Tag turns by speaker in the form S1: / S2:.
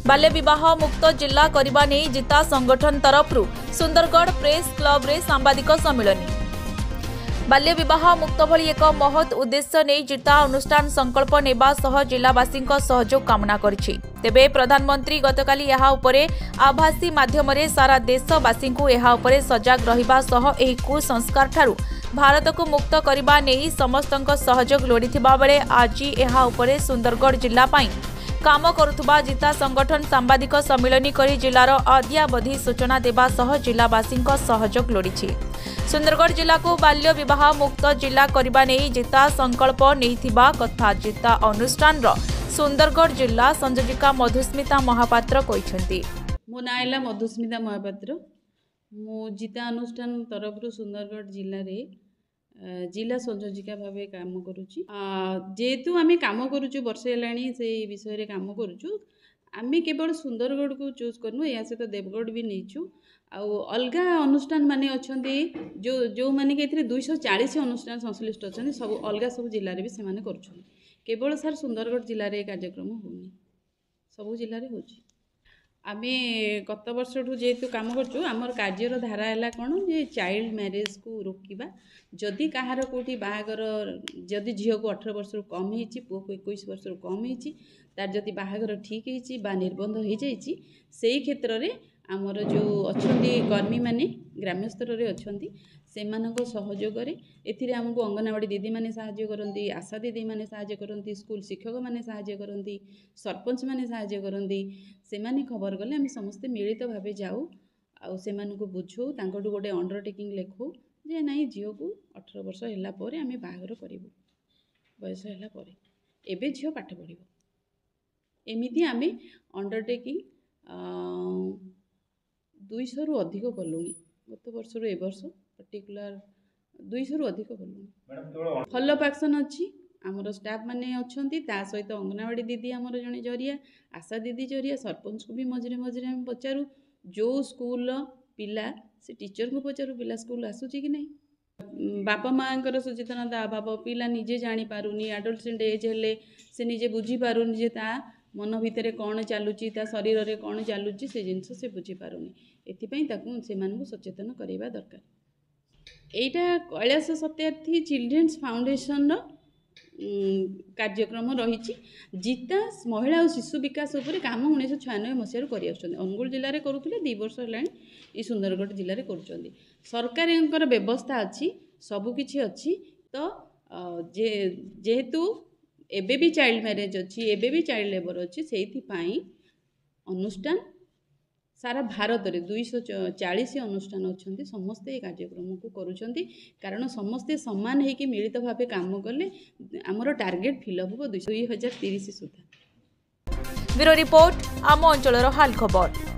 S1: बाल्य विवाह मुक्त जिला करने नहीं जिता संगठन तरफ सुंदरगढ़ प्रेस क्लब रे सांबादिक सम्मिलन। बाल्य विवाह मुक्त भली एक महत् उद्देश्य नहीं जिता अनुष्ठान संकल्प नेबा सह जिलावासी सहयोग कामना करिछि। तेबे प्रधानमंत्री गतकाली यहा उपरे आभासी माध्यम रे सारा देशवासी को यहा उपरे सजग रहिबा सह एही कुसंस्कार ठारू भारत को मुक्त करबा नहीं समस्तक सहयोग लोड़ीथिबा बेले आज यहा उपरे सुंदरगढ़ जिला पाई काम करुथुबा जिता संगठन सांबादिक सम्मिलन करी जिलार अद्यावधि सूचना देबा सह जिलावासी सहयोग लोड़ीछि। सुंदरगढ़ जिला को बाल्य विवाह मुक्त जिला करबा नहीं जिता संकल्प नैथिबा कथा जिता अनुष्ठान सुंदरगढ़ जिला संयोजिका मधुस्मिता महापात्र कहिसेंती।
S2: मो नाइला मधुस्मिता महापात्र मु जिता अनुष्ठान तरफ सुंदरगढ़ जिले में जिला संयोजिका भाव काम करुच्ची। जेहेतु आम काम करुचु वर्षे हेलाणी से विषय रे काम करुचु। आम केवल सुंदरगढ़ को चूज करनु या सहित देवगढ़ भी नहींचु आउ अलग अनुष्ठान माने अच्छे जो जो माने के 240 अनुष्ठान संश्लिष्ट अच्छा सब अलग सब जिले में से कर केवल सार सुंदरगढ़ जिले में कार्यक्रम होनी सब जिले में हो। आम गत वर्ष जेहेतु काम करमर कार्यर धारा है कौन जे चाइल्ड मैरेज को रोकवा जदि कहार कौटी बाहागर जदि झील को 18 वर्ष कम हो पुओ को 21 वर्ष कम हो तार जदि बाहागर ठीक है निर्बंध हो जाए से क्षेत्र में आमर जो अच्छा कर्मी माने ग्राम्य स्तर में अच्छा से सहयोग एमको अंगनवाड़ी दीदी मैंने साहाय्य करती आशा दीदी मैंने साहाय्य करती स्कूल शिक्षक मैंने साहाय्य करती सरपंच मैंने साहाय्य करती से खबर गले आम समस्ते मिलित भाव जाऊ आउ से बुझाऊ तांकटू गोटे अंडरटेकिंग लेखु जे नाई झील को 18 वर्ष है आम बाहागर करूँ बयस है एवं झील पाठ पढ़ एमती आम अंडरटेकिंग 200 रु अधिक कलुणी गत वर्ष रू ए वर्ष पर्टिकुलर 200 रु अधिक कलुणी फॉलोअप एक्शन अच्छी आमर स्टाफ माने अच्छी सहित अंगनवाड़ी दीदी आमर जड़े जरिया आशा दीदी जरिया सरपंच को भी मझे मझे आम पचारू जो स्कूल पिला से टीचर को पचारू पिला स्कूल आसूची कि नहीं बापा माँ सचेतनता अभाव पिला निजे जानी पारुनी एडोलसेंट एज हेले से निजे बुझी पारुनी जे ता मन भितर कौन चलुची ता शरीर रे कौन चलुची से जिनस से बुझी पारुनी एथिपाई ताकू से सचेतन करवा दरकार। एटा कैलाश सत्यार्थी चिल्ड्रेन्स फाउंडेशन कार्यक्रम रही जिता महिला और शिशु विकास उपर काम 1996 मसीह कर अनुगुल जिले में करुले 2 वर्ष है सुंदरगढ़ जिले में कर सरकार व्यवस्था अच्छी सबकि अच्छी तो जेहेतु एबे भी चाइल्ड मैरेज अच्छी एबे भी चाइल्ड लेबर अच्छी से अनुष्ठान सारा भारत में 240 अनुष्ठान अच्छा समस्ते कार्यक्रम को करुँच कारण समस्ते सामान होकर मिलित भाव काम कले आमर टार्गेट फिलअप हो 2030 सुधा।
S1: ब्यूरो रिपोर्ट आम अंचल हाल खबर।